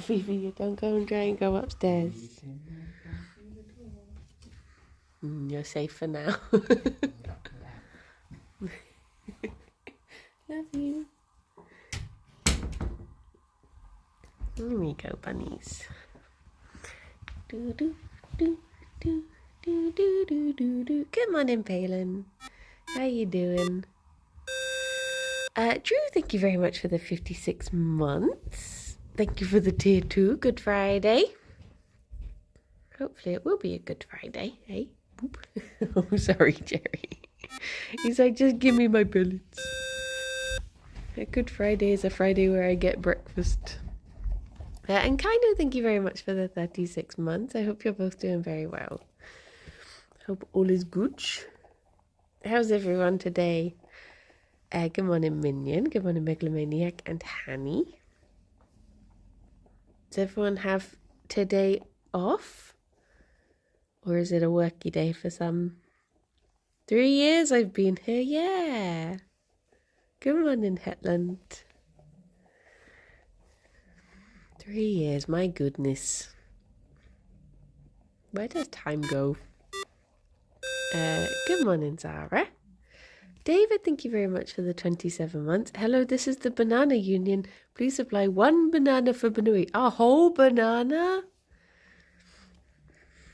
Fifi, you don't go and try and go upstairs. You're safe for now. Love you. Here we go, bunnies. Do do do do do do do do do. Good morning, Palin. How you doing? Drew, thank you very much for the 56 months. Thank you for the tier 2. Good Friday. Hopefully it will be a good Friday, eh? Oh, sorry, Gerry. He's like, just give me my bullets. A good Friday is a Friday where I get breakfast. And Kaino, thank you very much for the 36 months. I hope you're both doing very well. Hope all is good. How's everyone today? Good morning, Minion. Good morning, Megalomaniac and Hanny. Does everyone have today off? Or is it a worky day for some? 3 years I've been here, yeah. Good morning, Hetland. 3 years, my goodness. Where does time go? Good morning, Zara. David, thank you very much for the 27 months. Hello, this is the Banana Union. Please supply 1 banana for Banui. A whole banana?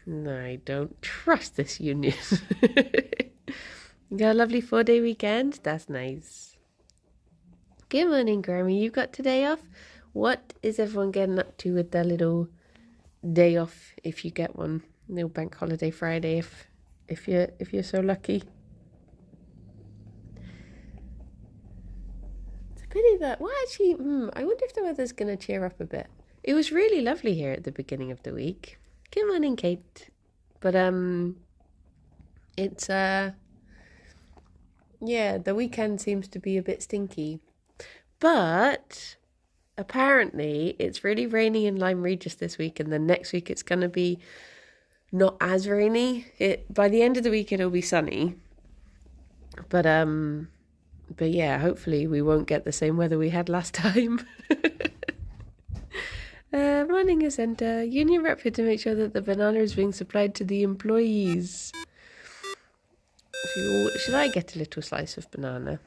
No, I don't trust this union. You got a lovely 4-day weekend? That's nice. Good morning, Grammy. You got today off? What is everyone getting up to with their little day off, if you get one? Little bank holiday Friday, if you're so lucky. It's a pity that. Well, actually, I wonder if the weather's gonna cheer up a bit. It was really lovely here at the beginning of the week. Good morning, Kate. But it's yeah, the weekend seems to be a bit stinky. But apparently it's really rainy in Lyme Regis this week, and then next week it's going to be not as rainy. By the end of the week it'll be sunny. But yeah, hopefully we won't get the same weather we had last time. Morning, Ascenta. Union rep here to make sure that the banana is being supplied to the employees. Should I get a little slice of banana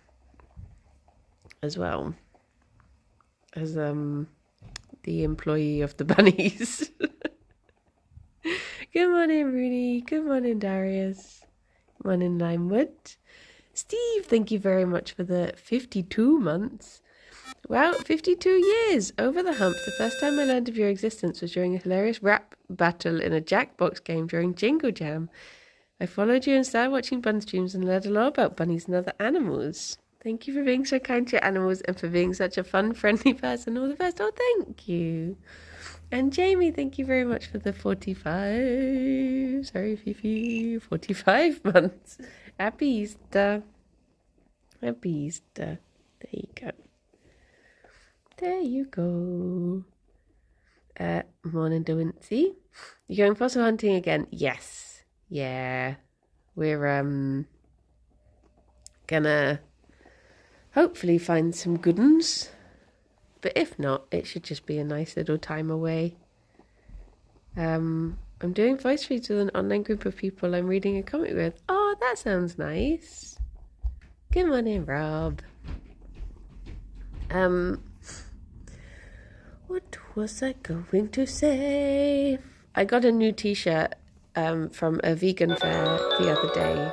as well as the employee of the bunnies? Good morning, Rooney. Good morning, Darius. Good morning, Limewood. Steve, thank you very much for the 52 months. Wow, 52 years! Over the hump. The first time I learned of your existence was during a hilarious rap battle in a Jackbox game during Jingle Jam. I followed you and started watching bun streams and learned a lot about bunnies and other animals. Thank you for being so kind to your animals and for being such a fun, friendly person. All the best. Oh, thank you. And Jamie, thank you very much for the 45. Sorry, Fifi. 45 months. Happy Easter. Happy Easter. There you go. There you go. Morning, Dewincy. You going fossil hunting again? Yes. Yeah. We're gonna hopefully find some good ones. But if not, it should just be a nice little time away. I'm doing voice reads with an online group of people I'm reading a comic with. Oh, that sounds nice. Good morning, Rob. What was I going to say? I got a new t-shirt from a vegan fair the other day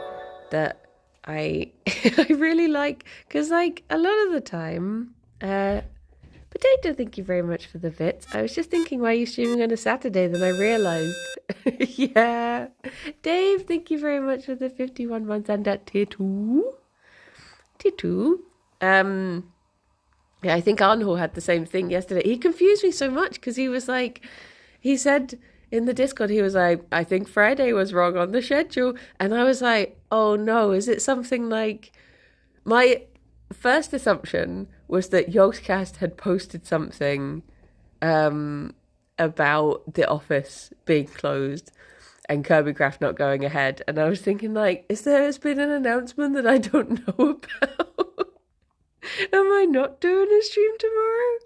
that I I really like, because like a lot of the time Potato, thank you very much for the bits. I was just thinking, why are you streaming on a Saturday? Then I realised. Yeah. Dave, thank you very much for the 51 months and at tier 2. Tier 2. Yeah, I think Arnold had the same thing yesterday. He confused me so much because he was like, he said in the Discord, he was like, I think Friday was wrong on the schedule. And I was like, oh no, is it something like, my first assumption was that Yogscast had posted something about The Office being closed and Kirby Craft not going ahead. And I was thinking like, has been an announcement that I don't know about? Am I not doing a stream tomorrow?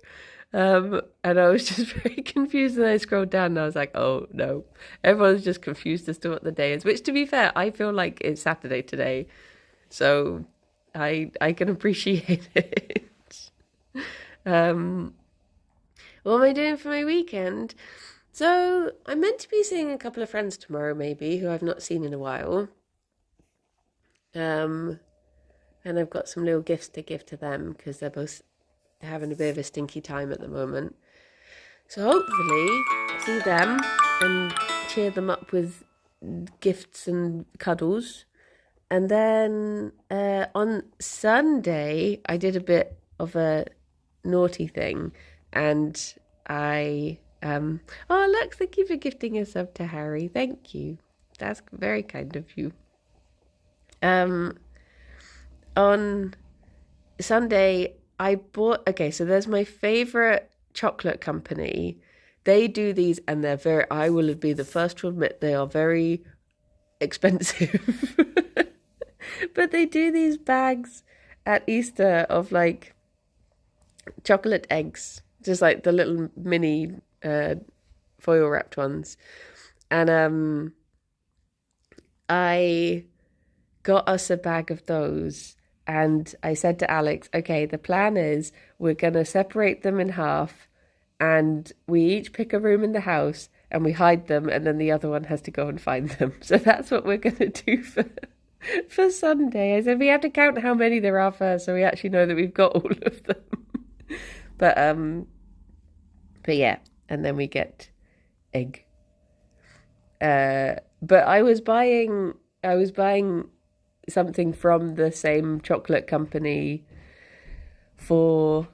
And I was just very confused, and I scrolled down and I was like, oh no, everyone's just confused as to what the day is, which, to be fair, I feel like it's Saturday today, so I can appreciate it. What am I doing for my weekend? So I'm meant to be seeing a couple of friends tomorrow, maybe, who I've not seen in a while. And I've got some little gifts to give to them because they're both having a bit of a stinky time at the moment. So hopefully see them and cheer them up with gifts and cuddles. And then on Sunday, I did a bit of a naughty thing, and I oh look, thank you for gifting a sub to Harry. Thank you. That's very kind of you. On Sunday I bought, okay, so there's my favorite chocolate company. They do these, and they're very, I will be the first to admit, they are very expensive. But they do these bags at Easter of like chocolate eggs, just like the little mini foil wrapped ones. And I got us a bag of those, and I said to Alex, okay, the plan is we're going to separate them in half, and we each pick a room in the house and we hide them, and then the other one has to go and find them. So that's what we're going to do for Sunday. I said we have to count how many there are first, so we actually know that we've got all of them. But yeah, and then we get egg. But I was buying something from the same chocolate company for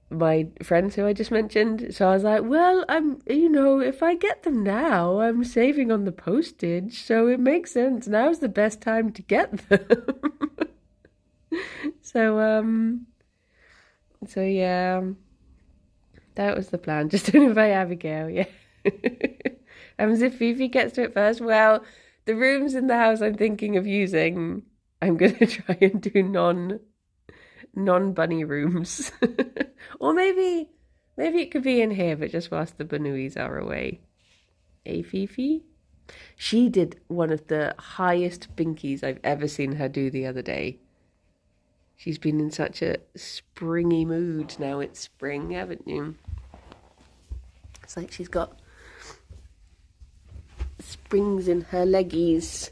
my friends who I just mentioned. So I was like, well, if I get them now, I'm saving on the postage, so it makes sense. Now's the best time to get them. So yeah, that was the plan. Just to invite Abigail, yeah. As if Fifi gets to it first. Well, the rooms in the house I'm thinking of using, I'm going to try and do non-bunny rooms. Or maybe it could be in here, but just whilst the Banuis are away. Hey, Fifi? She did one of the highest binkies I've ever seen her do the other day. She's been in such a springy mood. Now it's spring, haven't you? It's like she's got springs in her leggies.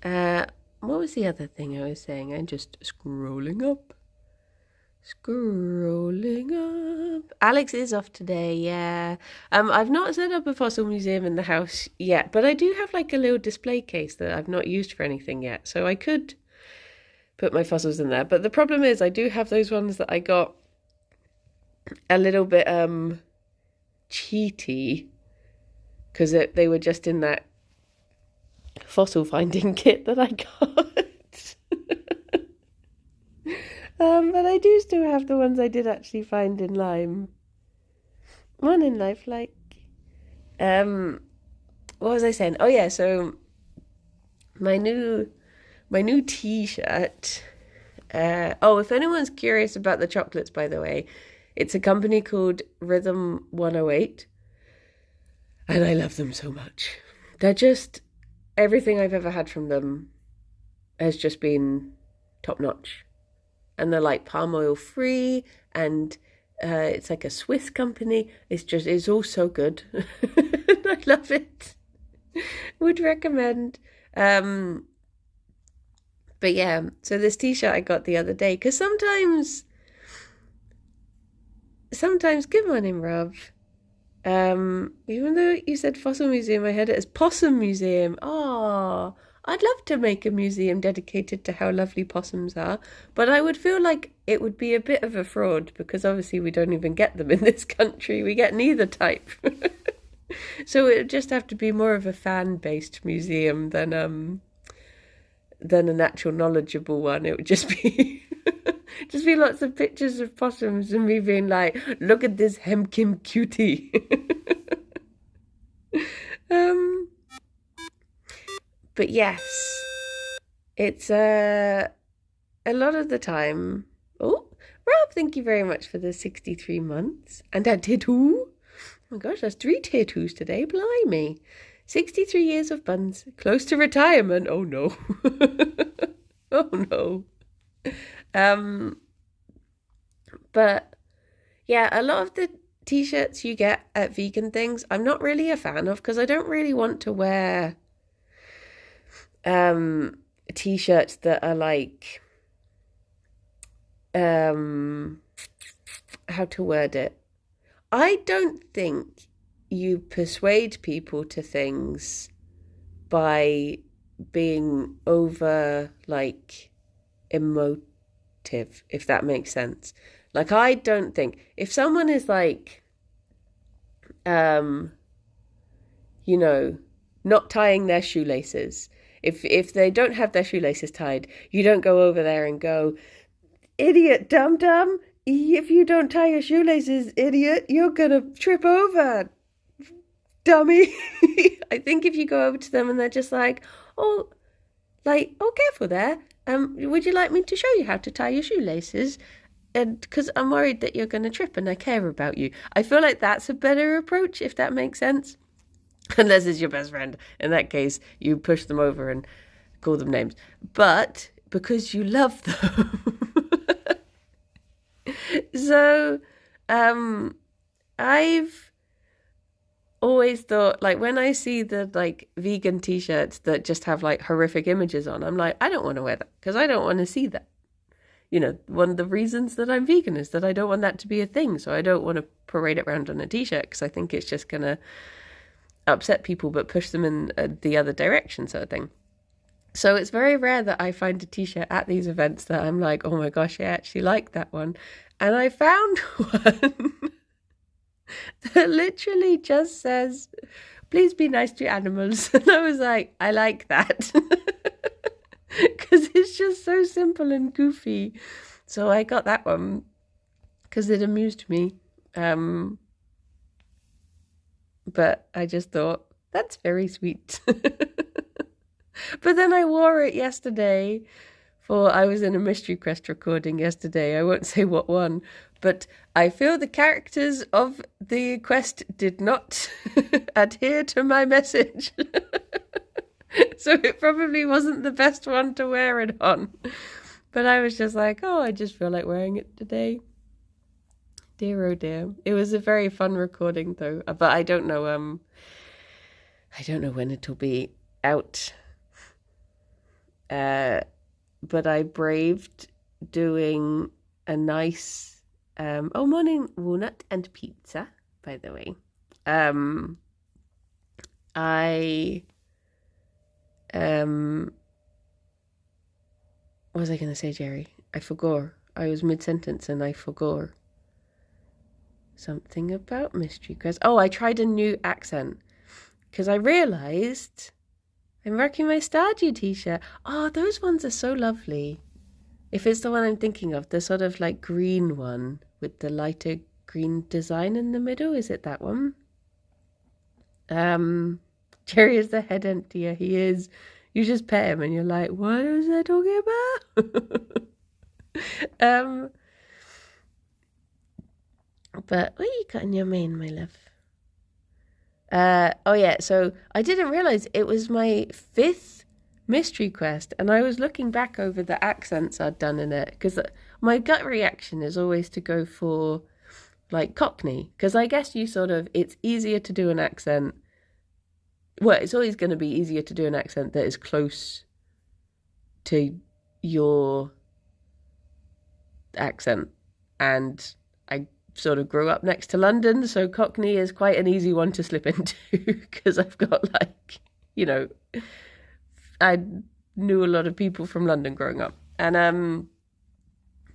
What was the other thing I was saying? I'm just scrolling up. Alex is off today, yeah. I've not set up a fossil museum in the house yet, but I do have like a little display case that I've not used for anything yet, so I could put my fossils in there. But the problem is I do have those ones that I got a little bit cheaty, because they were just in that fossil finding kit that I got. But I do still have the ones I did actually find in Lime. One in Life, like. What was I saying? Oh yeah, so my new T-shirt. If anyone's curious about the chocolates, by the way, it's a company called Rhythm 108, and I love them so much. They're just, everything I've ever had from them has just been top notch. And they're like palm oil free, and it's like a Swiss company. It's all so good. I love it. Would recommend. But yeah, so this T-shirt I got the other day, because sometimes, good morning, Rob. Even though you said Fossil Museum, I heard it as Possum Museum. Oh, I'd love to make a museum dedicated to how lovely possums are, but I would feel like it would be a bit of a fraud, because obviously we don't even get them in this country. We get neither type. So it would just have to be more of a fan-based museum than an actual knowledgeable one. It would just be lots of pictures of possums and me being like, look at this hemkim cutie. But yes, it's a lot of the time. Oh, Rob, thank you very much for the 63 months. And a tattoo. Oh my gosh, that's 3 tattoos today. Blimey. 63 years of buns. Close to retirement. Oh no. Oh no. But yeah, a lot of the t-shirts you get at vegan things, I'm not really a fan of because I don't really want to wear t-shirts that are like how to word it. I don't think you persuade people to things by being over like emotive, if that makes sense. Like, I don't think if someone is like not tying their shoelaces, if they don't have their shoelaces tied, you don't go over there and go, idiot, dum dum, if you don't tie your shoelaces, idiot, you're gonna trip over, dummy. I think if you go over to them and they're just like, oh, careful there, would you like me to show you how to tie your shoelaces? And because I'm worried that you're going to trip and I care about you. I feel like that's a better approach, if that makes sense. Unless it's your best friend. In that case, you push them over and call them names. But because you love them. So, I've always thought, like, when I see the, like, vegan t-shirts that just have, like, horrific images on, I'm like, I don't want to wear that because I don't want to see that. You know, one of the reasons that I'm vegan is that I don't want that to be a thing. So I don't want to parade it around on a t-shirt because I think it's just going to upset people but push them in the other direction sort of thing. So it's very rare that I find a t-shirt at these events that I'm like, oh my gosh, I actually like that one. And I found one that literally just says, please be nice to animals. And I was like, I like that. Because it's just so simple and goofy. So I got that one because it amused me. But I just thought, that's very sweet. But then I wore it yesterday I was in a Mystery Quest recording yesterday. I won't say what one, but I feel the characters of the quest did not adhere to my message. So it probably wasn't the best one to wear it on. But I was just like, oh, I just feel like wearing it today. Dear, oh dear. It was a very fun recording though. But I don't know when it'll be out. But I braved doing a nice, morning walnut and pizza, by the way. What was I going to say, Gerry? I forgot. I was mid-sentence and I forgot. Something about Mystery Quest. Oh, I tried a new accent because I realised I'm rocking my Stardew t-shirt. Oh, those ones are so lovely. If it's the one I'm thinking of, the sort of like green one with the lighter green design in the middle. Is it that one? Gerry is the head emptier. He is. You just pet him and you're like, what is I talking about? But what you got in your mane, my love? Oh yeah, so I didn't realise it was my 5th Mystery Quest, and I was looking back over the accents I'd done in it, because my gut reaction is always to go for, like, Cockney, because I guess it's easier to do an accent. Well, it's always going to be easier to do an accent that is close to your accent, and I sort of grew up next to London, so Cockney is quite an easy one to slip into because I've got I knew a lot of people from London growing up, and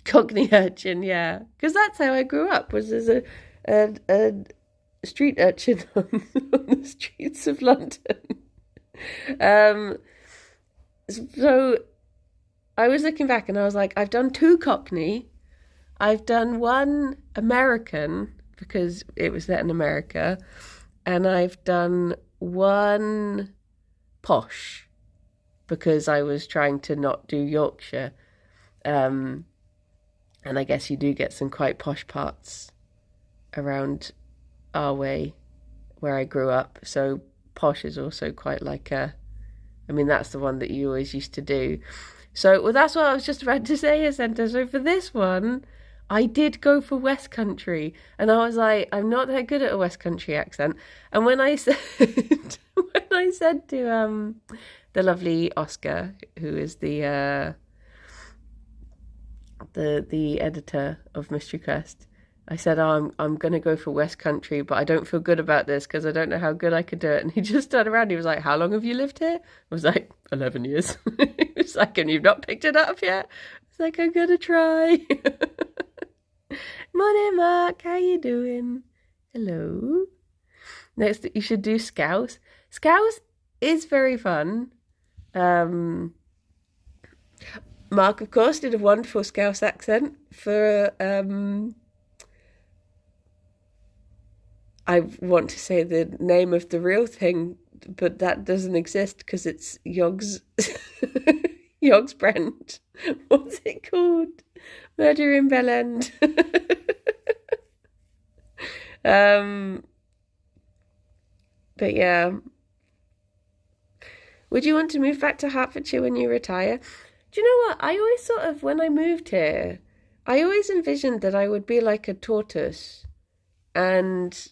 Cockney urchin, yeah, because that's how I grew up, was as a street urchin on the streets of London. So I was looking back and I was like, I've done 2 Cockney. I've done 1 American because it was set in America, and I've done 1 posh because I was trying to not do Yorkshire. And I guess you do get some quite posh parts around our way where I grew up. So posh is also quite like I mean, that's the one that you always used to do. So, well, that's what I was just about to say, Ascenta. So for this one, I did go for West Country. And I was like, I'm not that good at a West Country accent. And when I said, when I said to the lovely Oscar, who is the editor of Mystery Quest, I said, oh, I'm going to go for West Country, but I don't feel good about this because I don't know how good I could do it. And he just turned around. He was like, how long have you lived here? I was like, 11 years. He was like, and you've not picked it up yet? I was like, I'm going to try. Morning, Mark. How you doing? Hello. Next, you should do Scouse. Scouse is very fun. Mark, of course, did a wonderful Scouse accent for... I want to say the name of the real thing, but that doesn't exist because it's Yogg's Brand. What's it called? Murder in Bell End. But yeah. Would you want to move back to Hertfordshire when you retire? Do you know what? I always sort of, when I moved here, I always envisioned that I would be like a tortoise and...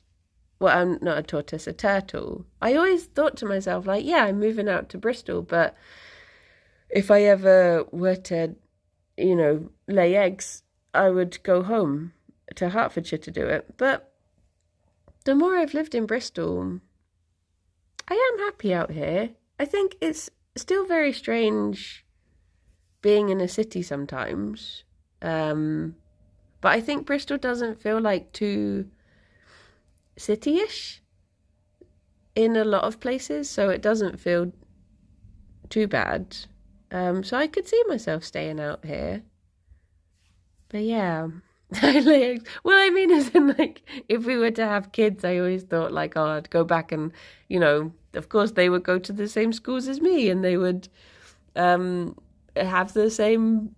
Well, I'm not a tortoise, a turtle. I always thought to myself, like, yeah, I'm moving out to Bristol, but if I ever were to, lay eggs, I would go home to Hertfordshire to do it. But the more I've lived in Bristol, I am happy out here. I think it's still very strange being in a city sometimes. But I think Bristol doesn't feel like too... city-ish in a lot of places, so it doesn't feel too bad. So I could see myself staying out here. But yeah, well, I mean, as in, like, if we were to have kids, I always thought, like, oh, I'd go back and, of course they would go to the same schools as me and they would have the same,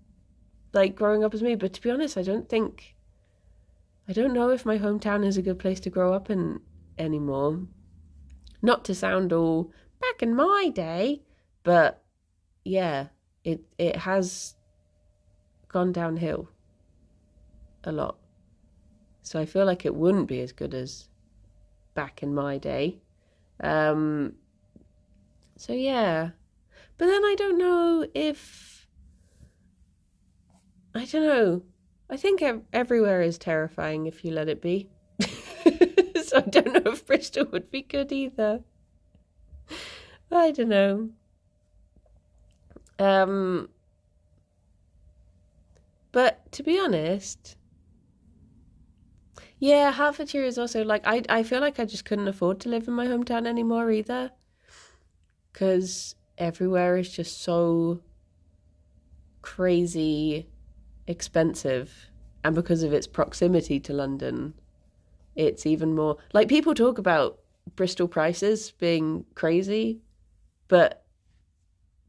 like, growing up as me. But to be honest, I don't know if my hometown is a good place to grow up in anymore. Not to sound all back in my day, but yeah, it has gone downhill a lot. So I feel like it wouldn't be as good as back in my day. So yeah. But then I don't know. I think everywhere is terrifying if you let it be. So I don't know if Bristol would be good either. I don't know. But to be honest, yeah, Hertfordshire is also like, I feel like I just couldn't afford to live in my hometown anymore either. Because everywhere is just so crazy expensive, and because of its proximity to London, it's even more like, people talk about Bristol prices being crazy, but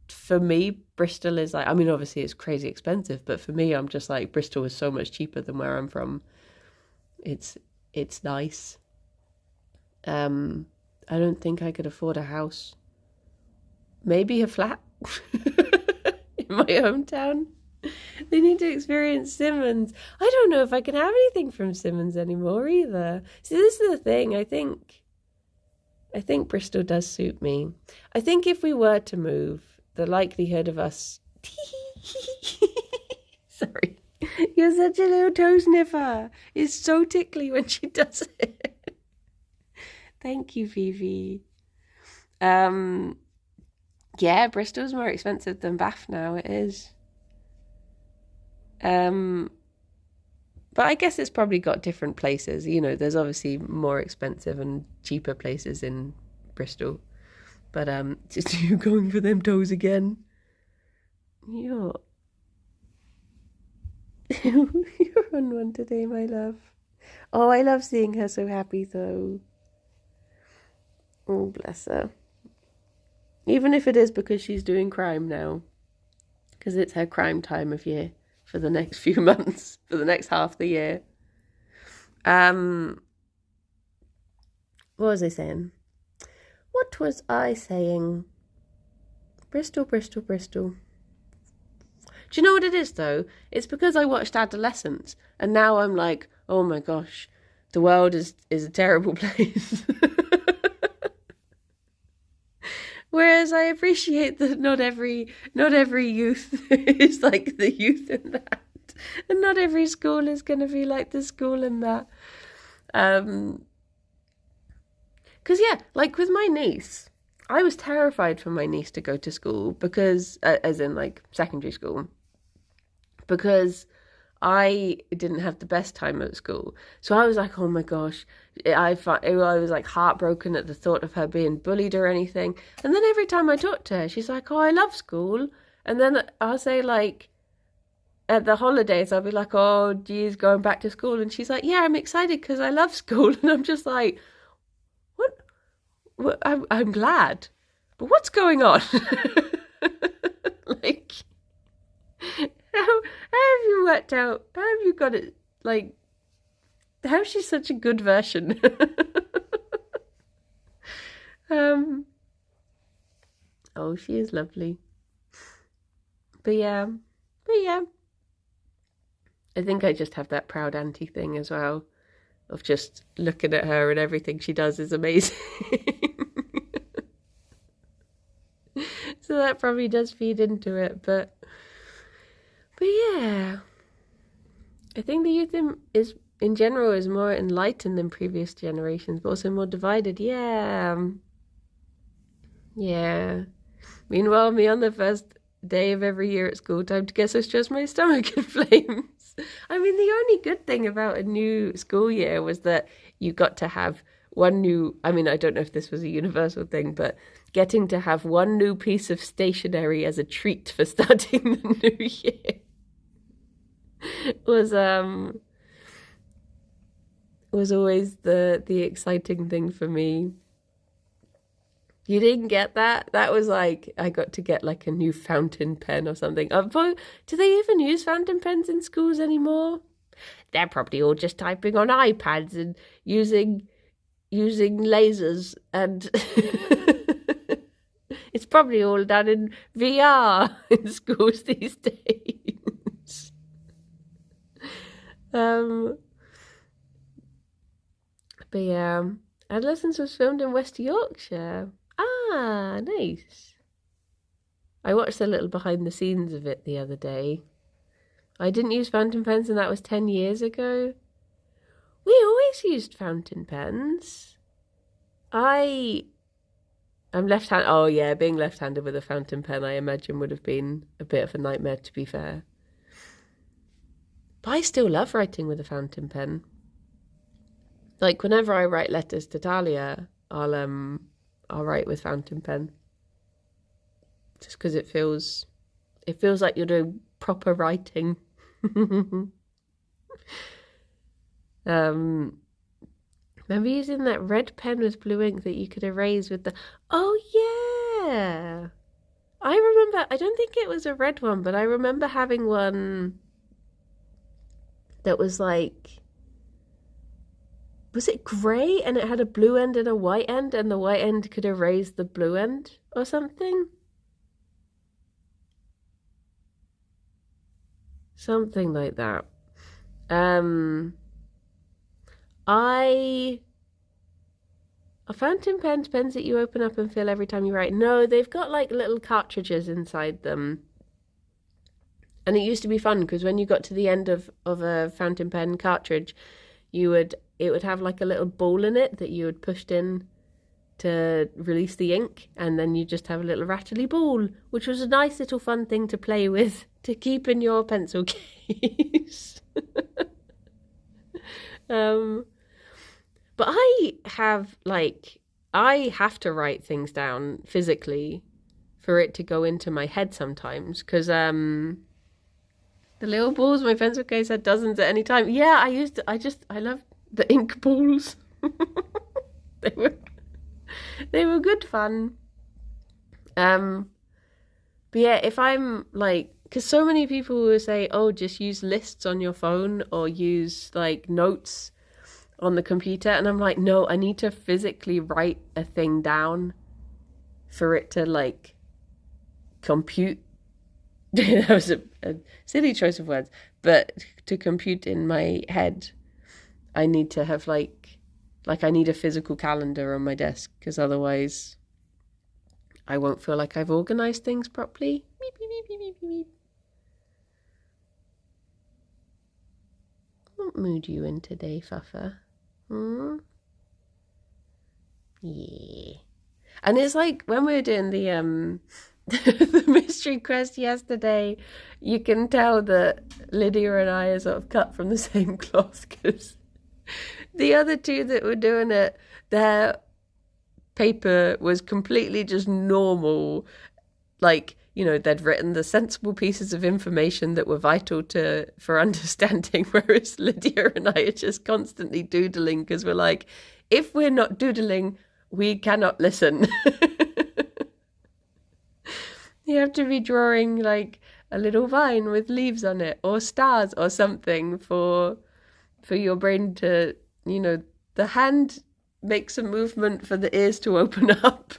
for me, Bristol is like, I mean, obviously it's crazy expensive, but for me, I'm just like, Bristol is so much cheaper than where I'm from. It's nice. I don't think I could afford a house. Maybe a flat in my hometown. They need to experience Simmons. I don't know if I can have anything from Simmons anymore either. See, this is the thing. I think Bristol does suit me. I think if we were to move, the likelihood of us... Sorry. You're such a little toe sniffer. It's so tickly when she does it. Thank you, Vivi. Yeah, Bristol's more expensive than Bath now. It is. But I guess it's probably got different places. There's obviously more expensive and cheaper places in Bristol. But just you going for them toes again. You're on one today, my love. Oh, I love seeing her so happy though. Oh, bless her. Even if it is because she's doing crime now. Because it's her crime time of year. for the next few months, for the next half the year. What was I saying? What was I saying? Bristol. Do you know what it is, though? It's because I watched Adolescence, and now I'm like, oh my gosh, the world is a terrible place. Whereas I appreciate that not every youth is like the youth in that, and not every school is going to be like the school in that. Because like with my niece, I was terrified for my niece to go to school because, as in like secondary school, because I didn't have the best time at school. So I was like, oh my gosh, I was like heartbroken at the thought of her being bullied or anything. And then every time I talk to her, she's like, oh, I love school. And then I'll say like, at the holidays, I'll be like, oh, geez, going back to school. And she's like, yeah, I'm excited because I love school. And I'm just like, what? I'm glad. But what's going on? Like, how have you worked out? How have you got it? Like, how is she such a good version? Oh, she is lovely. But yeah. I think I just have that proud auntie thing as well, of just looking at her and everything she does is amazing. So that probably does feed into it, but yeah, I think the youth in general is more enlightened than previous generations, but also more divided. Yeah. Meanwhile, me on the first day of every year at school, time to guess I stress my stomach in flames. I mean, the only good thing about a new school year was that you got to have one new, I mean, I don't know if this was a universal thing, but getting to have one new piece of stationery as a treat for starting the new year was always the exciting thing for me. You didn't get that? That was like, I got to get like a new fountain pen or something. Do they even use fountain pens in schools anymore? They're probably all just typing on iPads and using lasers, and it's probably all done in VR in schools these days. But yeah, Adolescence was filmed in West Yorkshire. Ah, nice. I watched a little behind the scenes of it the other day. I didn't use fountain pens, and that was 10 years ago. We always used fountain pens. I'm left-handed. Oh yeah, being left-handed with a fountain pen, I imagine, would have been a bit of a nightmare, to be fair. But I still love writing with a fountain pen. Like, whenever I write letters to Talia, I'll write with fountain pen. Just because it feels like you're doing proper writing. Remember using that red pen with blue ink that you could erase with the... Oh, yeah! I remember... I don't think it was a red one, but I remember having one that was like... Was it grey and it had a blue end and a white end, and the white end could erase the blue end or something? Something like that. Are fountain pens that you open up and fill every time you write? No, they've got like little cartridges inside them. And it used to be fun because when you got to the end of a fountain pen cartridge, it would have like a little ball in it that you had pushed in to release the ink, and then you just have a little rattly ball, which was a nice little fun thing to play with to keep in your pencil case. But I have to write things down physically for it to go into my head sometimes, because the little balls my pencil case had dozens at any time. Yeah, I love the ink balls. They were good fun. But yeah, if I'm like because so many people will say, oh, just use lists on your phone or use like notes on the computer. And I'm like, no, I need to physically write a thing down for it to like compute. That was a silly choice of words, but to compute in my head, I need to have like I need a physical calendar on my desk, because otherwise I won't feel like I've organized things properly. Beep, beep, beep, beep, beep, beep. What mood are you in today, Fuffa? Yeah. And it's like when we were doing the the mystery quest yesterday, you can tell that Lydia and I are sort of cut from the same cloth, because the other two that were doing it, their paper was completely just normal. Like, you know, they'd written the sensible pieces of information that were vital for understanding, whereas Lydia and I are just constantly doodling, because we're like, if we're not doodling, we cannot listen. You have to be drawing like a little vine with leaves on it, or stars or something for your brain to, you know, the hand makes a movement for the ears to open up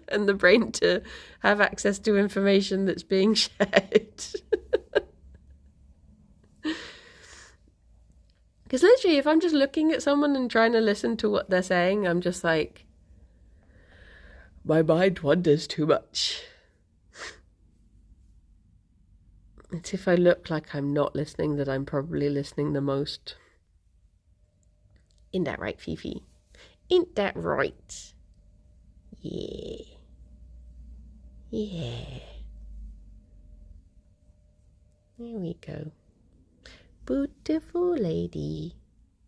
and the brain to have access to information that's being shared. Because literally, if I'm just looking at someone and trying to listen to what they're saying, I'm just like, my mind wanders too much. It's if I look like I'm not listening that I'm probably listening the most. Ain't that right, Fifi? Ain't that right? Yeah. Yeah. There we go. Beautiful lady.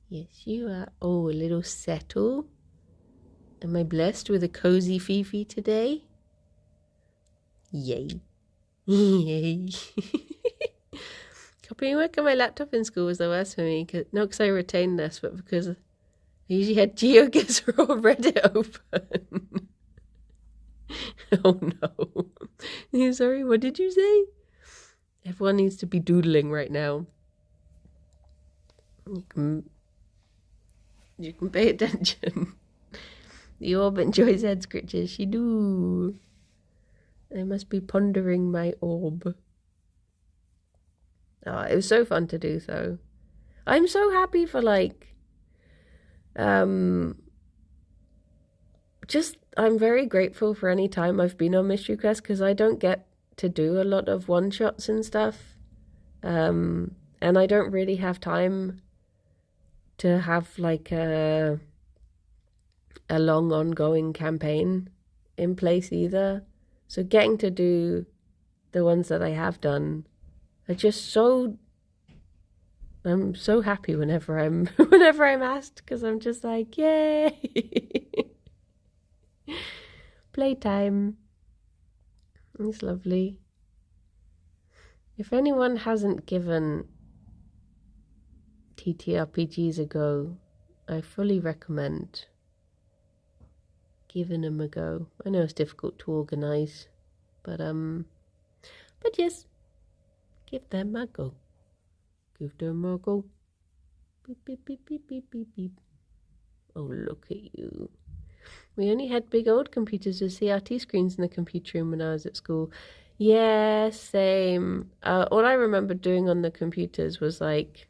Yes, you are. Oh, a little settle. Am I blessed with a cozy Fifi today? Yay. Yay. Copying work on my laptop in school was the worst for me. Not because I retained this, but because I usually had GeoGuessr or Reddit open. Oh no. Sorry, what did you say? Everyone needs to be doodling right now. You can pay attention. The orb enjoys head scratches. She do. I must be pondering my orb. Oh, it was so fun to do, though. I'm so happy for, like, I'm very grateful for any time I've been on Mystery Quest, because I don't get to do a lot of one-shots and stuff. And I don't really have time to have, like, a long ongoing campaign in place either. So getting to do the ones that I have done are just so... I'm so happy whenever I'm asked, because I'm just like, yay! Playtime. It's lovely. If anyone hasn't given TTRPGs a go, I fully recommend giving them a go. I know it's difficult to organise, but yes, give them a go. Give them a go. Beep, beep, beep, beep, beep, beep, beep. Oh, look at you. We only had big old computers with CRT screens in the computer room when I was at school. Yeah, same. All I remember doing on the computers was like,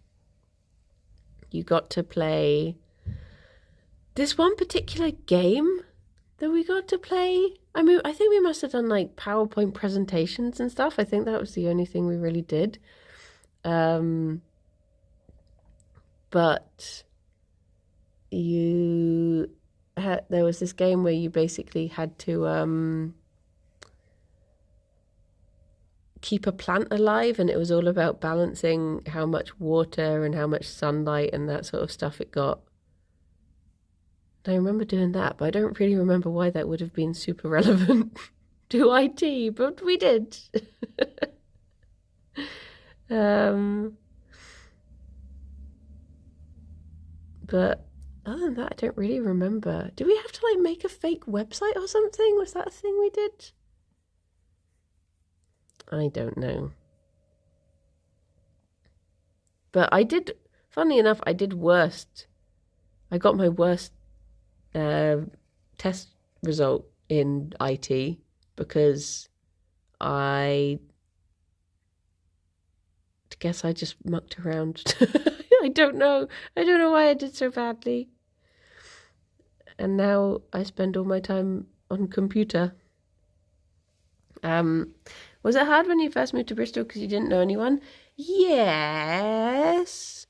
you got to play this one particular game that we got to play. I mean, I think we must have done like PowerPoint presentations and stuff. I think that was the only thing we really did. But there was this game where you basically had to keep a plant alive, and it was all about balancing how much water and how much sunlight and that sort of stuff it got. I remember doing that, but I don't really remember why that would have been super relevant to IT, but we did. But other than that, I don't really remember. Did we have to like make a fake website or something? Was that a thing we did? I don't know. But funny enough, I did worst. I got my worst test result in IT because I guess I just mucked around. I don't know. I don't know why I did so badly. And now I spend all my time on computer. Was it hard when you first moved to Bristol because you didn't know anyone? Yes.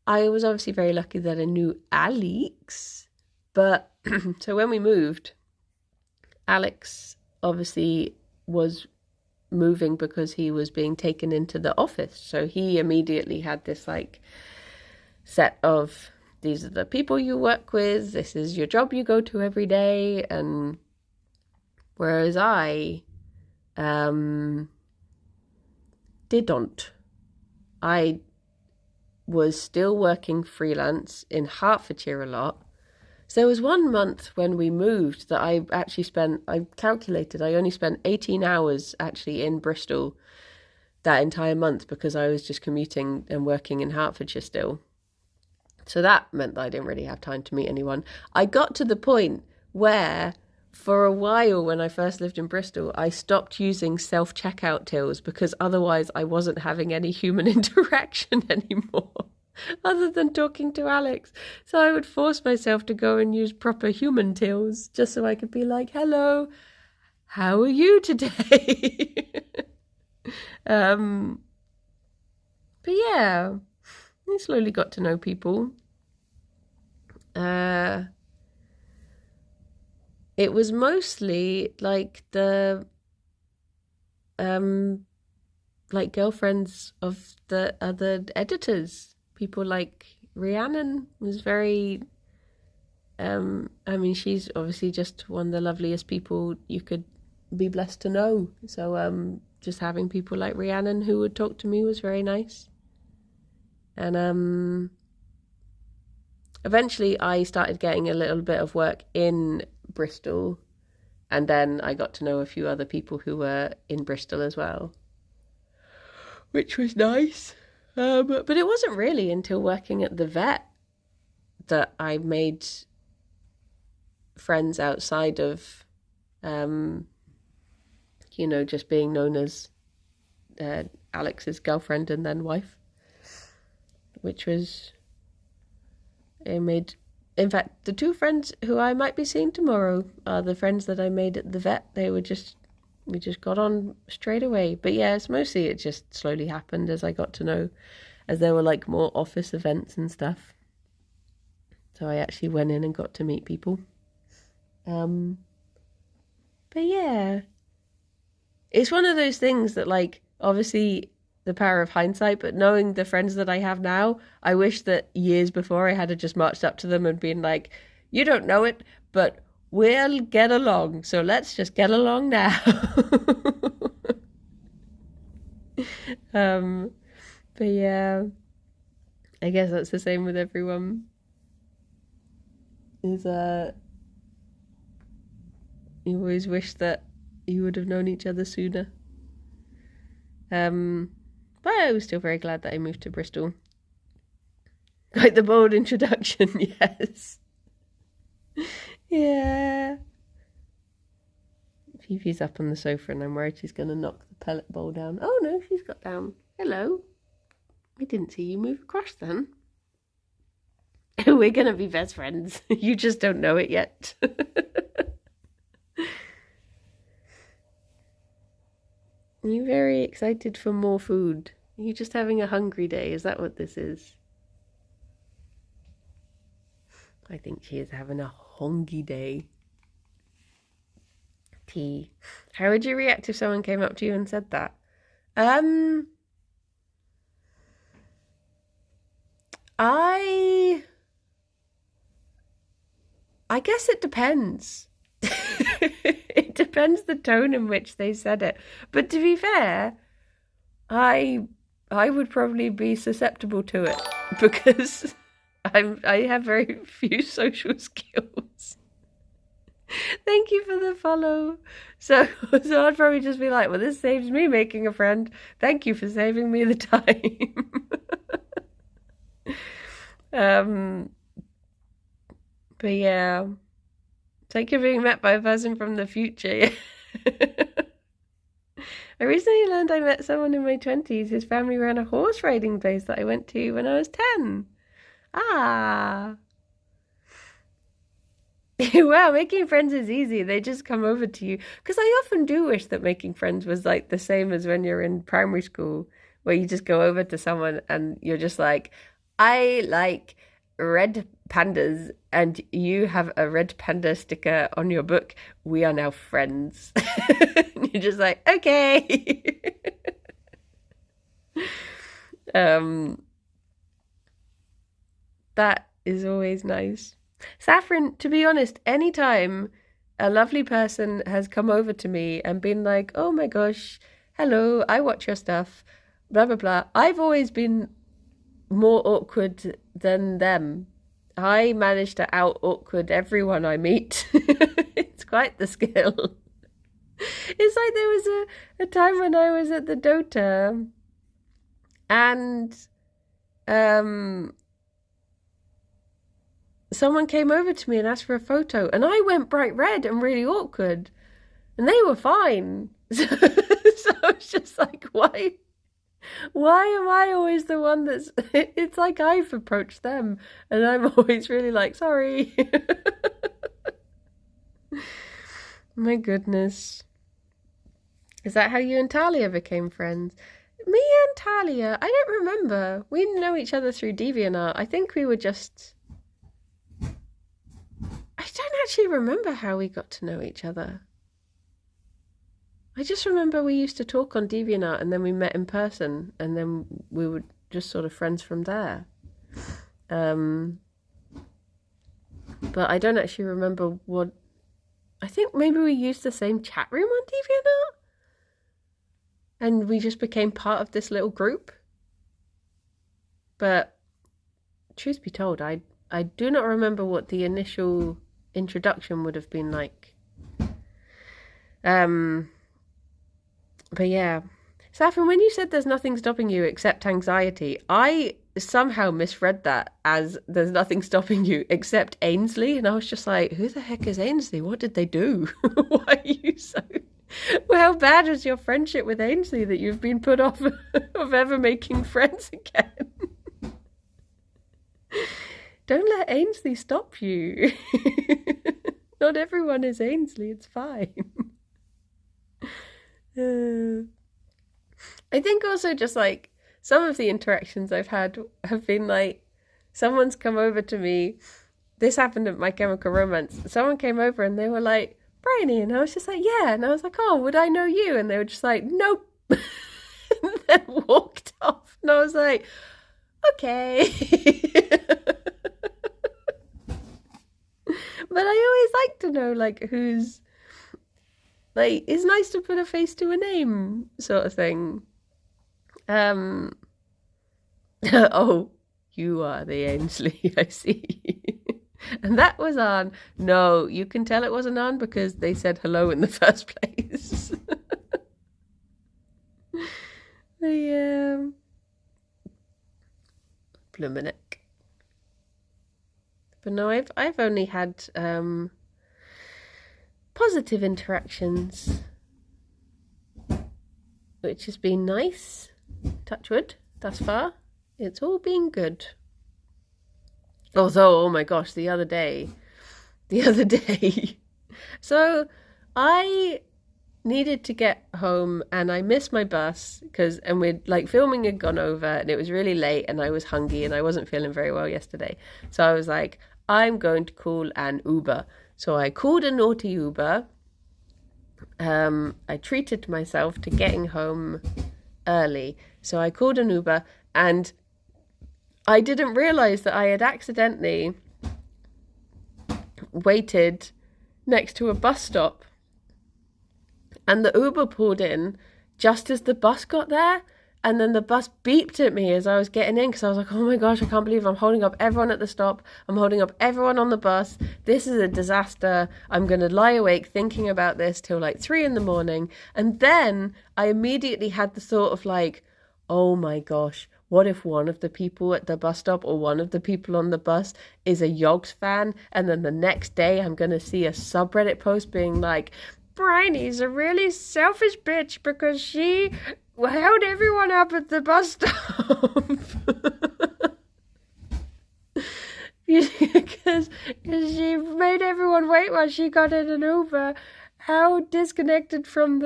I was obviously very lucky that I knew Alex. But so when we moved, Alex obviously was moving because he was being taken into the office. So he immediately had this like set of, these are the people you work with, this is your job you go to every day. And whereas I didn't. I was still working freelance in Hertfordshire a lot. So there was 1 month when we moved that I actually spent, I calculated, I only spent 18 hours actually in Bristol that entire month because I was just commuting and working in Hertfordshire still. So that meant that I didn't really have time to meet anyone. I got to the point where for a while when I first lived in Bristol, I stopped using self-checkout tills because otherwise I wasn't having any human interaction anymore. Other than talking to Alex. So I would force myself to go and use proper human tills just so I could be like, hello, how are you today? But yeah, I slowly got to know people. It was mostly like the like girlfriends of the other editors. People like Rhiannon was very, I mean, she's obviously just one of the loveliest people you could be blessed to know. So just having people like Rhiannon who would talk to me was very nice. And eventually I started getting a little bit of work in Bristol. And then I got to know a few other people who were in Bristol as well, which was nice. But it wasn't really until working at the vet that I made friends outside of, just being known as Alex's girlfriend and then wife, which was, in fact, the two friends who I might be seeing tomorrow are the friends that I made at the vet. We just got on straight away. But yeah, it just slowly happened as I got to know, as there were like more office events and stuff. So I actually went in and got to meet people. But yeah, it's one of those things that, like, obviously the power of hindsight, but knowing the friends that I have now, I wish that years before I had just marched up to them and been like, you don't know it, but we'll get along, so let's just get along now. But yeah, I guess that's the same with everyone. You always wish that you would have known each other sooner. But I was still very glad that I moved to Bristol. Quite the bold introduction, yes. Yeah. Fifi's up on the sofa and I'm worried she's going to knock the pellet bowl down. Oh no, she's got down. Hello. I didn't see you move across then. We're going to be best friends. You just don't know it yet. Are you very excited for more food? Are you just having a hungry day? Is that what this is? I think she is having a hongy day. Tea. How would you react if someone came up to you and said that? I guess it depends. It depends the tone in which they said it. But to be fair, I would probably be susceptible to it because I have very few social skills. Thank you for the follow. So I'd probably just be like, well, this saves me making a friend. Thank you for saving me the time. But yeah, it's like you're being met by a person from the future. I recently learned I met someone in my 20s. His family ran a horse riding place that I went to when I was 10. Ah. Wow, making friends is easy. They just come over to you. Because I often do wish that making friends was like the same as when you're in primary school, where you just go over to someone and you're just like, I like red pandas and you have a red panda sticker on your book. We are now friends. And you're just like, okay. That is always nice. Saffron, to be honest, anytime a lovely person has come over to me and been like, oh my gosh, hello, I watch your stuff, blah, blah, blah, I've always been more awkward than them. I manage to out-awkward everyone I meet. It's quite the skill. It's like there was a time when I was at the Dota and someone came over to me and asked for a photo and I went bright red and really awkward and they were fine. So it's just like, why am I always the one that's, it's like I've approached them and I'm always really like, sorry. My goodness. Is that how you and Talia became friends? Me and Talia, I don't remember. We didn't know each other through DeviantArt. I think we were just... I don't actually remember how we got to know each other. I just remember we used to talk on DeviantArt and then we met in person and then we were just sort of friends from there. But I don't actually remember what... I think maybe we used the same chat room on DeviantArt and we just became part of this little group. But truth be told, I do not remember what the initial introduction would have been like. But yeah. Saffron, when you said there's nothing stopping you except anxiety, I somehow misread that as there's nothing stopping you except Ainsley. And I was just like, who the heck is Ainsley? What did they do? Why are you so... Well, how bad was your friendship with Ainsley that you've been put off of ever making friends again? Don't let Ainsley stop you. Not everyone is Ainsley, it's fine. I think also just like some of the interactions I've had have been like, someone's come over to me. This happened at My Chemical Romance. Someone came over and they were like, Bryony, and I was just like, yeah. And I was like, oh, would I know you? And they were just like, nope. And then walked off. And I was like, okay. But I always like to know, like, who's, like, it's nice to put a face to a name, sort of thing. Oh, you are the Ainsley, I see. And that was on. No, you can tell it wasn't on because they said hello in the first place. Yeah. Bluminic. But no, I've only had positive interactions, which has been nice. Touch wood, thus far. It's all been good. Although, oh my gosh, the other day. So I needed to get home and I missed my bus and we'd like filming had gone over and it was really late and I was hungry and I wasn't feeling very well yesterday. So I was like, I'm going to call an Uber. So I called a naughty Uber. I treated myself to getting home early. So I called an Uber and I didn't realize that I had accidentally waited next to a bus stop. And the Uber pulled in just as the bus got there. And then the bus beeped at me as I was getting in because I was like, oh my gosh, I can't believe I'm holding up everyone at the stop. I'm holding up everyone on the bus. This is a disaster. I'm going to lie awake thinking about this till like 3 a.m. And then I immediately had the thought of like, oh my gosh, what if one of the people at the bus stop or one of the people on the bus is a Yogs fan? And then the next day I'm going to see a subreddit post being like, Bryony's a really selfish bitch because she held everyone up at the bus stop. Because she made everyone wait while she got in an Uber. How disconnected from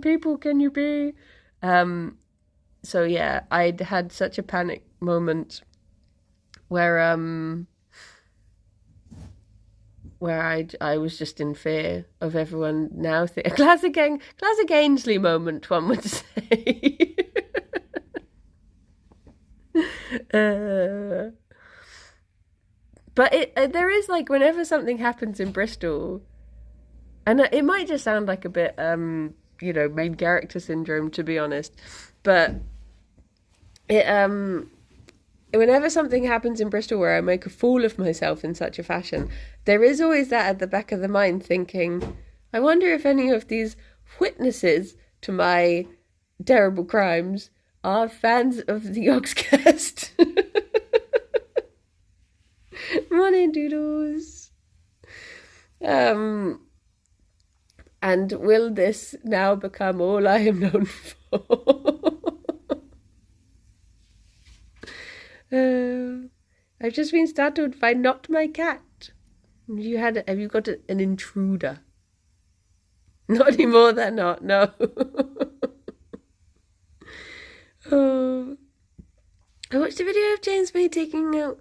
people can you be? So yeah, I'd had such a panic moment where I was just in fear of everyone now. A classic Ainsley moment, one would say. But there is like whenever something happens in Bristol, and it might just sound like a bit main character syndrome, to be honest, but whenever something happens in Bristol where I make a fool of myself in such a fashion, there is always that at the back of the mind thinking, I wonder if any of these witnesses to my terrible crimes are fans of the Yogscast. Morning, doodles. And will this now become all I am known for? I've just been startled by not my cat. Have you got an intruder? Not anymore, they're not, no. Oh. I watched a video of James May taking out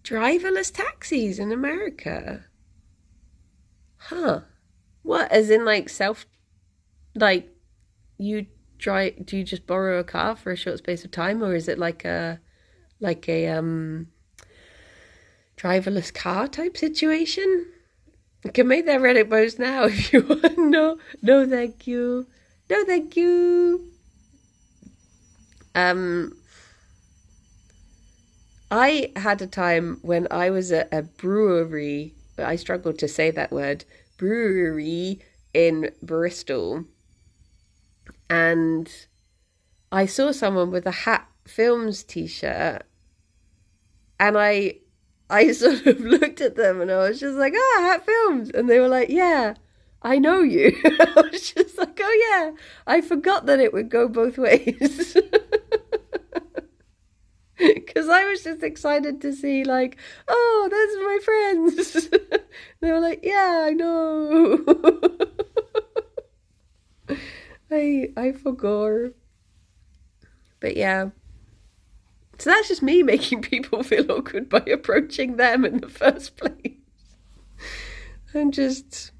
driverless taxis in America. Huh. What, as in like do you just borrow a car for a short space of time, or is it like a driverless car type situation? You can make that Reddit post now if you want. No, thank you. No, thank you. I had a time when I was at a brewery. I struggled to say that word. Brewery in Bristol. And I saw someone with a Hat Films t-shirt. And I sort of looked at them and I was just like, Hat Films. And they were like, yeah, I know you. I was just like, oh yeah, I forgot that it would go both ways. Because I was just excited to see like, oh, those are my friends. They were like, yeah, I know. I forgot. But yeah. So that's just me making people feel awkward by approaching them in the first place. And just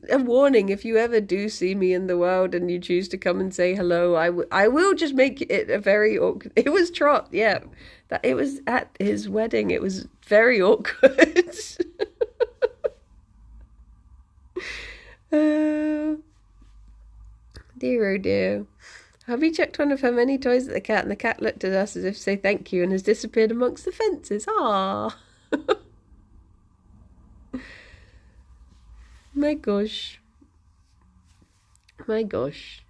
a warning, if you ever do see me in the world and you choose to come and say hello, I will just make it a very awkward. It was Trot, yeah. It was at his wedding. It was very awkward. Dear oh dear. Hubby checked one of her many toys at the cat, and the cat looked at us as if to say thank you and has disappeared amongst the fences. Ah. My gosh. My gosh.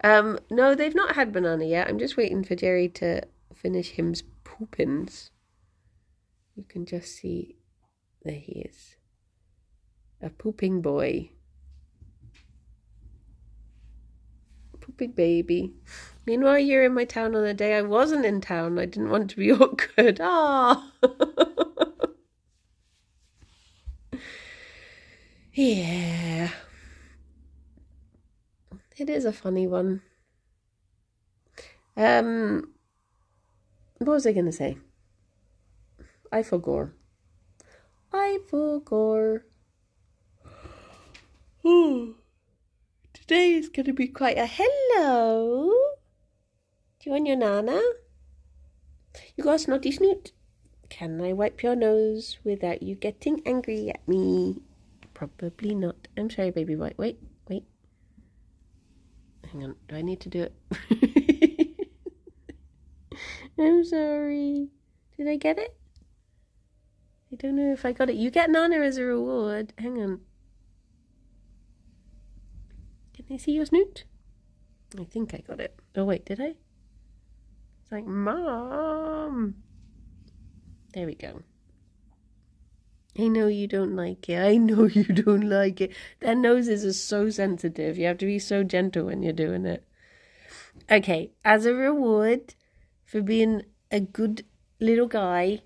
No, they've not had banana yet. I'm just waiting for Gerry to finish him's poopins. You can just see, there he is. A pooping boy. Pooping baby. Meanwhile, you're in my town on a day I wasn't in town. I didn't want to be awkward. Ah. Yeah. It is a funny one. What was I going to say? I forgot. Today is going to be quite a hello. Do you want your nana? You got a snotty snoot? Can I wipe your nose without you getting angry at me? Probably not. I'm sorry, baby. Wait. Hang on, do I need to do it? I'm sorry. Did I get it? I don't know if I got it. You get Nana as a reward. Hang on. Can I see your snoot? I think I got it. Oh wait, did I? It's like, Mom. There we go. I know you don't like it. I know you don't like it. Their noses are so sensitive. You have to be so gentle when you're doing it. Okay, as a reward for being a good little guy.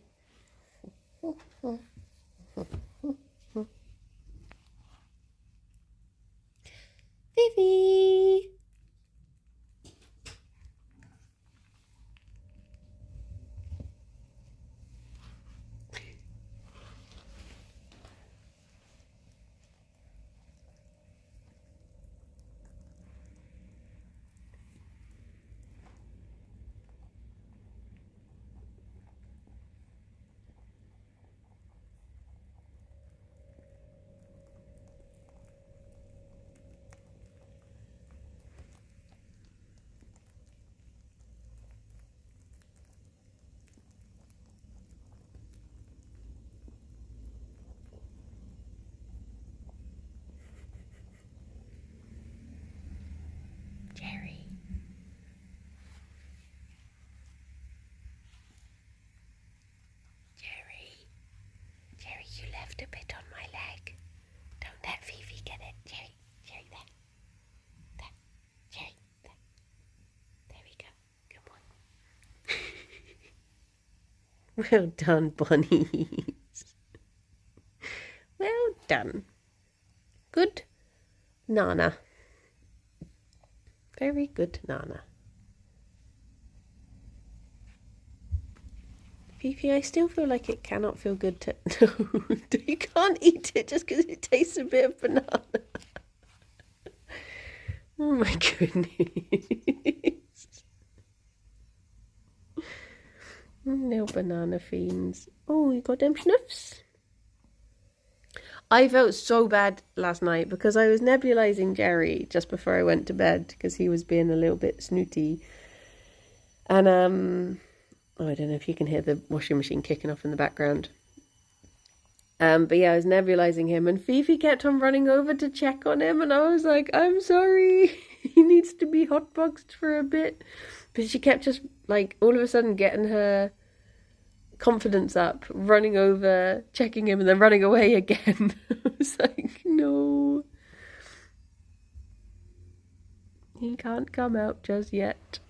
Fifi! Gerry. Gerry, you left a bit on my leg. Don't let Fifi get it. Gerry, there. Gerry, there. There we go. Come on. Well done, bunnies. Well done. Good Nana. Very good Nana. Fifi, I still feel like it cannot feel good to... No, you can't eat it just because it tastes a bit of banana. Oh my goodness. No banana fiends. Oh, you got them snuffs? I felt so bad last night because I was nebulizing Gerry just before I went to bed because he was being a little bit snooty. And, oh, I don't know if you can hear the washing machine kicking off in the background. But yeah, I was nebulizing him and Fifi kept on running over to check on him and I was like, I'm sorry, he needs to be hotboxed for a bit. But she kept just like all of a sudden getting her confidence up, running over, checking him and then running away again. I was like, no. He can't come out just yet.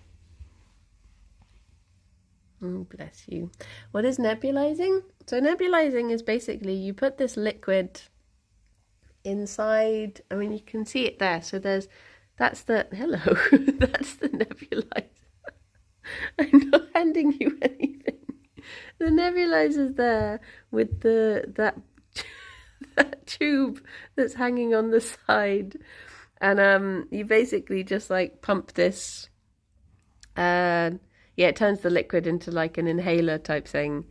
Oh, bless you. What is nebulizing? So nebulizing is basically you put this liquid inside. I mean, you can see it there. So that's the, hello, that's the nebulizer. I'm not handing you anything. The nebulizer's there with that tube that's hanging on the side. And you basically just like pump this yeah, it turns the liquid into like an inhaler type thing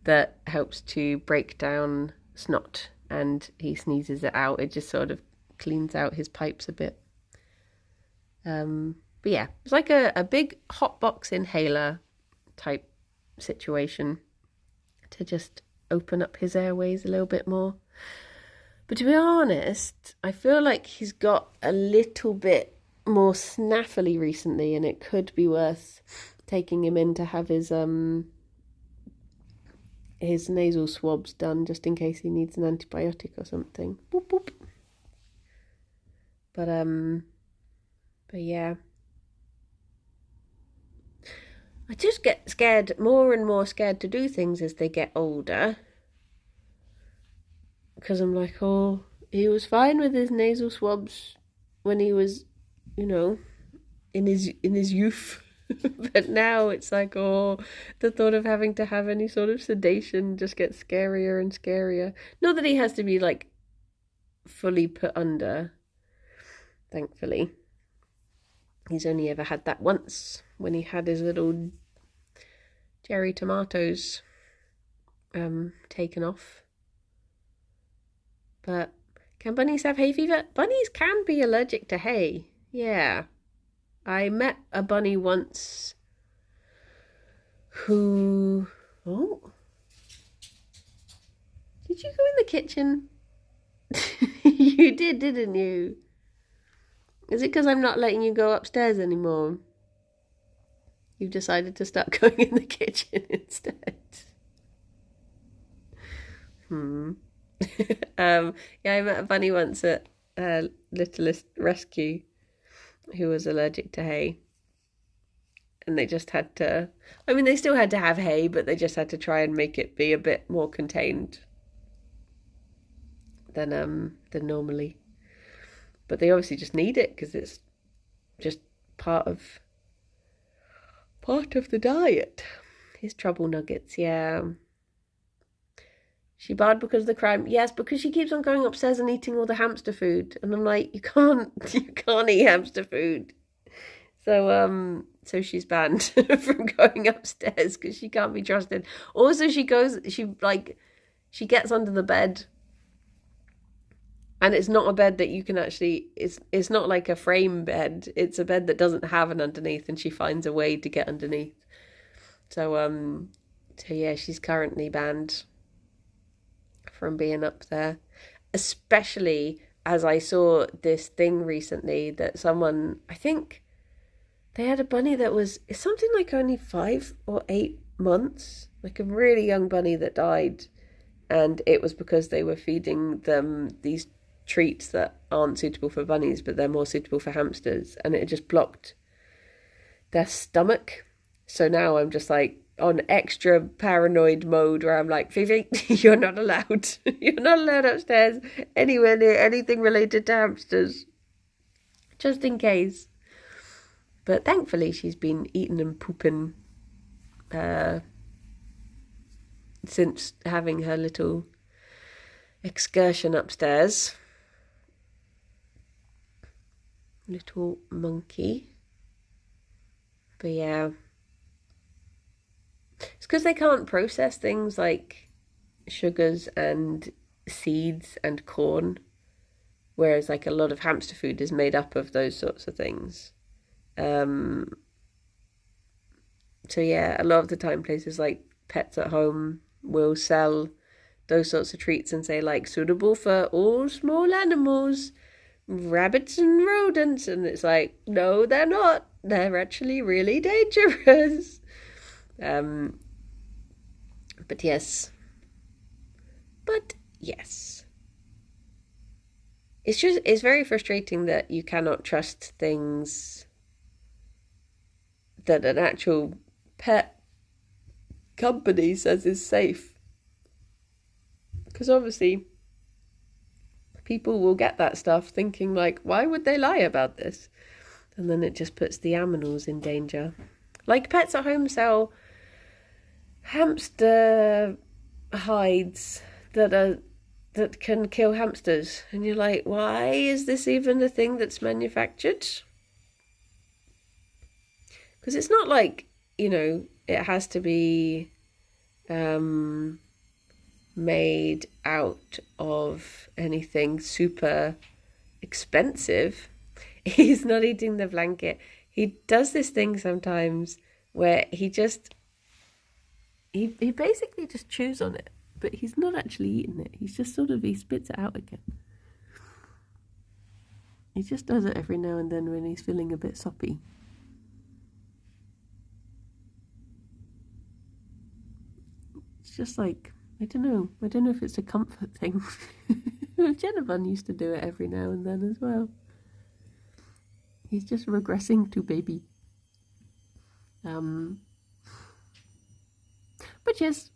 that helps to break down snot, and he sneezes it out. It just sort of cleans out his pipes a bit. But yeah, it's like a big hot box inhaler type situation to just open up his airways a little bit more. But to be honest, I feel like he's got a little bit more snaffly recently, and it could be worth taking him in to have his nasal swabs done just in case he needs an antibiotic or something. Boop, boop. But yeah, I just get scared, more and more scared to do things as they get older, because I'm like, oh, he was fine with his nasal swabs when he was, you know, in his youth. But now it's like, oh, the thought of having to have any sort of sedation just gets scarier and scarier. Not that he has to be like fully put under, thankfully. He's only ever had that once when he had his little cherry tomatoes taken off. But can bunnies have hay fever? Bunnies can be allergic to hay. Yeah. I met a bunny once who... Oh. Did you go in the kitchen? You did, didn't you? Is it because I'm not letting you go upstairs anymore? You've decided to start going in the kitchen instead. Yeah, I met a bunny once at Littlest Rescue who was allergic to hay. And they just had to, I mean, they still had to have hay, but they just had to try and make it be a bit more contained than normally. But they obviously just need it because it's just part of the diet. His trouble nuggets, yeah. She barred because of the crime. Yes, because she keeps on going upstairs and eating all the hamster food. And I'm like, you can't eat hamster food. So she's banned from going upstairs because she can't be trusted. Also, she gets under the bed. And it's not a bed that you can actually, it's not like a frame bed. It's a bed that doesn't have an underneath, and she finds a way to get underneath. So yeah, she's currently banned from being up there. Especially as I saw this thing recently that someone, I think they had a bunny that was something like only 5 or 8 months, like a really young bunny that died. And it was because they were feeding them these treats that aren't suitable for bunnies, but they're more suitable for hamsters, and it just blocked their stomach. So now I'm just like on extra paranoid mode where I'm like, Fifi, you're not allowed. You're not allowed upstairs anywhere near anything related to hamsters, just in case. But thankfully she's been eating and pooping since having her little excursion upstairs. Little monkey. But yeah, it's because they can't process things like sugars and seeds and corn, whereas like a lot of hamster food is made up of those sorts of things. So yeah, a lot of the time places like Pets at Home will sell those sorts of treats and say like suitable for all small animals, rabbits and rodents, and it's like, no, they're not. They're actually really dangerous. But yes. It's very frustrating that you cannot trust things that an actual pet company says is safe. Because obviously people will get that stuff thinking like, why would they lie about this? And then it just puts the animals in danger. Like Pets at Home sell hamster hides that can kill hamsters. And you're like, why is this even a thing that's manufactured? Because it's not like, it has to be made out of anything super expensive. He's not eating the blanket. He does this thing sometimes where he basically just chews on it, but he's not actually eating it. He's just he spits it out again. He just does it every now and then when he's feeling a bit soppy. It's just like, I don't know if it's a comfort thing. Jennifer used to do it every now and then as well. He's just regressing to baby. But yes,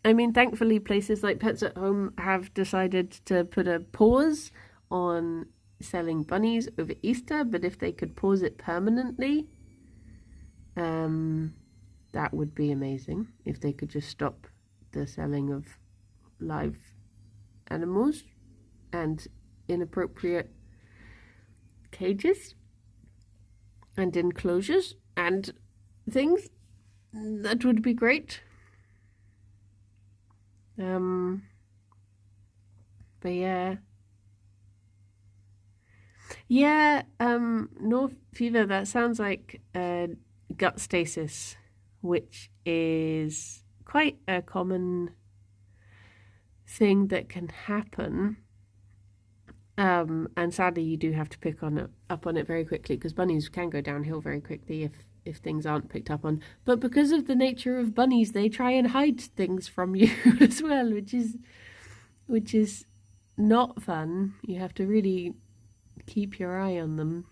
I mean, thankfully places like Pets at Home have decided to put a pause on selling bunnies over Easter, but if they could pause it permanently, that would be amazing. If they could just stop the selling of live animals and inappropriate cages and enclosures and things, that would be great. But yeah, Yeah, North fever, that sounds like gut stasis, which is quite a common thing that can happen. And sadly, you do have to pick up on it very quickly because bunnies can go downhill very quickly if things aren't picked up on. But because of the nature of bunnies, they try and hide things from you as well, which is not fun. You have to really keep your eye on them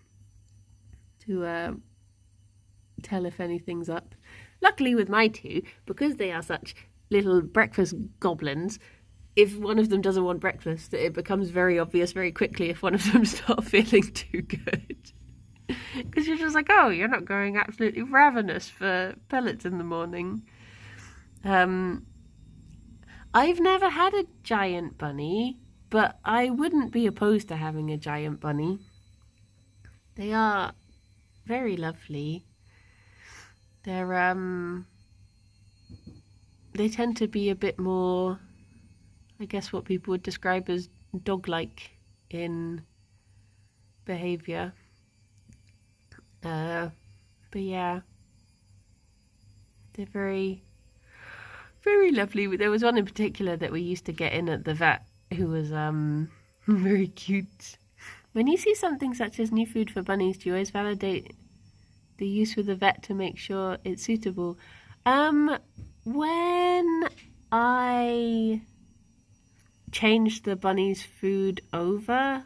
to tell if anything's up. Luckily with my two, because they are such little breakfast goblins, if one of them doesn't want breakfast, it becomes very obvious very quickly if one of them starts feeling too good. Because you're just like, oh, you're not going absolutely ravenous for pellets in the morning. I've never had a giant bunny, but I wouldn't be opposed to having a giant bunny. They are very lovely. They're they tend to be a bit more, I guess, what people would describe as dog-like in behaviour. But yeah, they're very, very lovely. There was one in particular that we used to get in at the vet who was very cute. When you see something such as new food for bunnies, do you always validate the use with the vet to make sure it's suitable? When I changed the bunnies' food over,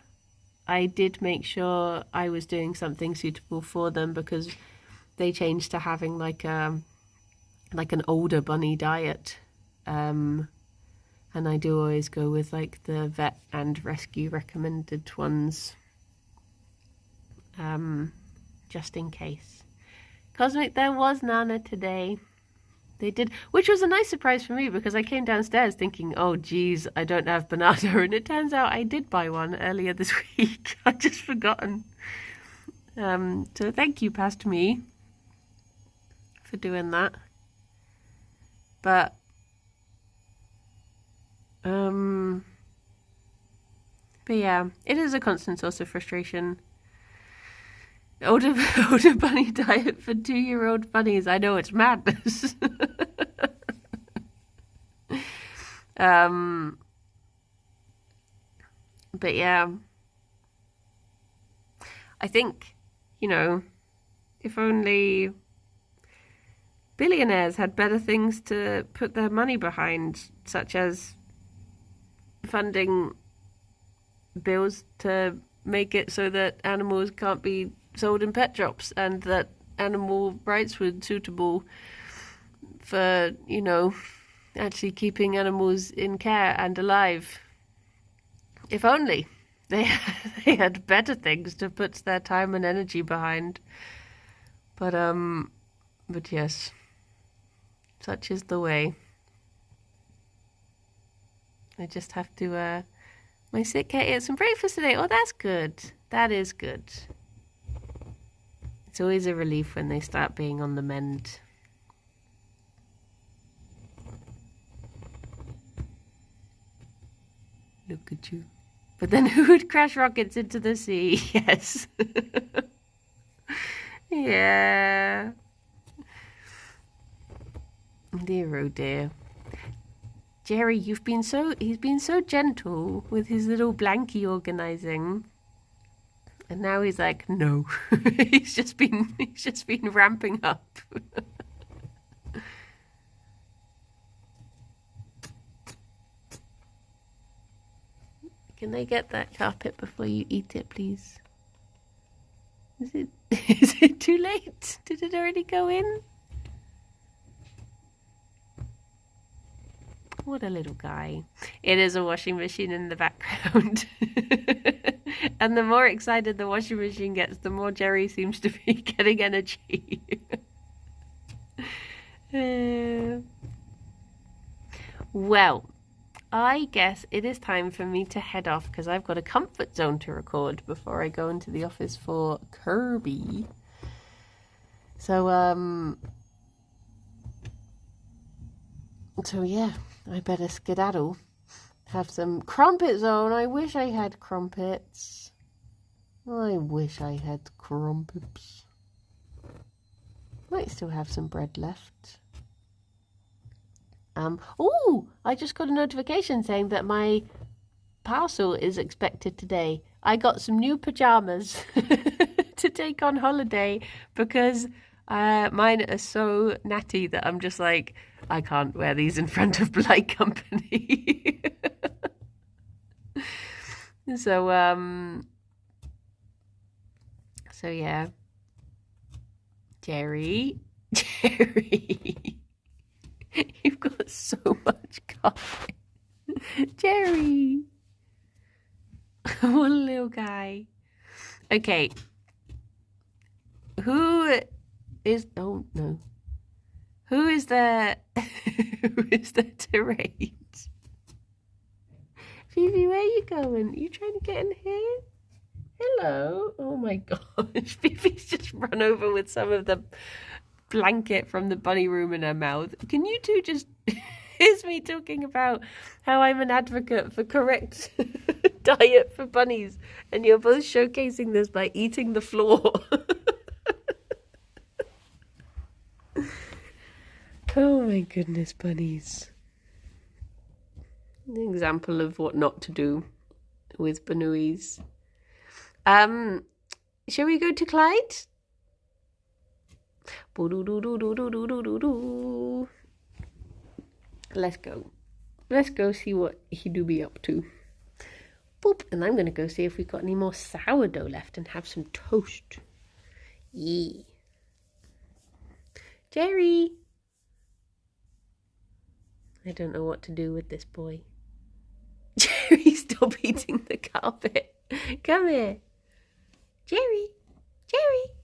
I did make sure I was doing something suitable for them because they changed to having like an older bunny diet. And I do always go with like the vet and rescue recommended ones, just in case. Cosmic, there was Nana today. They did, which was a nice surprise for me because I came downstairs thinking, oh geez, I don't have banana, and it turns out I did buy one earlier this week. I'd just forgotten. So thank you, past me, for doing that. But yeah, it is a constant source of frustration. Older bunny diet for 2-year-old bunnies. I know it's madness. But yeah, I think, if only billionaires had better things to put their money behind, such as funding bills to make it so that animals can't be sold in pet shops and that animal rights were suitable for, actually keeping animals in care and alive. If only they had better things to put their time and energy behind. But yes, such is the way. I just have to, my sick cat ate some breakfast today. Oh, that's good. That is good. It's always a relief when they start being on the mend. Look at you. But then who would crash rockets into the sea? Yes. Yeah. Dear, oh dear. Gerry, he's been so gentle with his little blankie organising. And now he's like, no. he's just been ramping up. Can I get that carpet before you eat it, please? Is it too late? Did it already go in? What a little guy. It is a washing machine in the background. And the more excited the washing machine gets, the more Gerry seems to be getting energy. Well, I guess it is time for me to head off because I've got a comfort zone to record before I go into the office for Kirby. So yeah, I better skedaddle. Have some crumpet zone. I wish I had crumpets. I wish I had crumpets. Might still have some bread left. Oh, I just got a notification saying that my parcel is expected today. I got some new pajamas to take on holiday because mine are so natty that I'm just like, I can't wear these in front of polite company. So yeah. Gerry. You've got so much coffee. Gerry. What a little guy. Okay. Who is the who is there to rate? Phoebe, where are you going? Are you trying to get in here? Hello. Oh my gosh. Phoebe's just run over with some of the blanket from the bunny room in her mouth. Can you two just... Here's me talking about how I'm an advocate for correct diet for bunnies, and you're both showcasing this by eating the floor. Oh my goodness, bunnies. An example of what not to do with Banuis. Shall we go to Clyde? Let's go. Let's go see what he do be up to. Boop. And I'm going to go see if we've got any more sourdough left and have some toast. Yee. Gerry. I don't know what to do with this boy. Gerry, stop eating the carpet. Come here. Gerry. Gerry.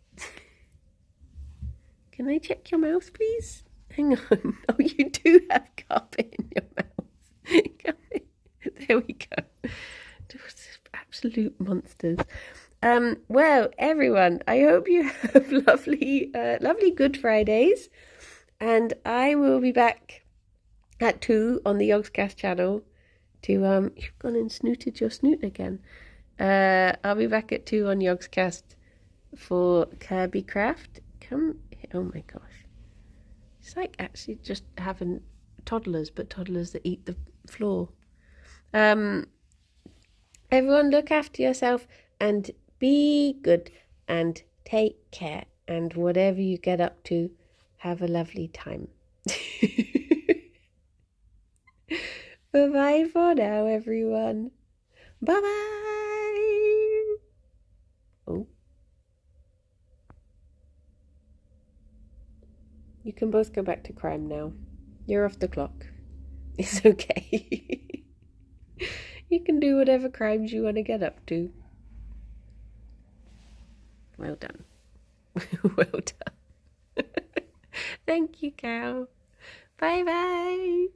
Can I check your mouth, please? Hang on. Oh, you do have carpet in your mouth. Come here. There we go. Absolute monsters. Well, everyone, I hope you have lovely Good Fridays. And I will be back at 2 on the Yogscast channel to, you've gone and snooted your snoot again. I'll be back at 2 on Yogscast for Kirby Craft. Come, oh my gosh. It's like actually just having toddlers, but toddlers that eat the floor. Everyone look after yourself and be good and take care. And whatever you get up to, have a lovely time. Bye-bye for now, everyone. Bye-bye. Oh. You can both go back to crime now. You're off the clock. It's okay. You can do whatever crimes you want to get up to. Well done. Well done. Thank you, cow. Bye-bye.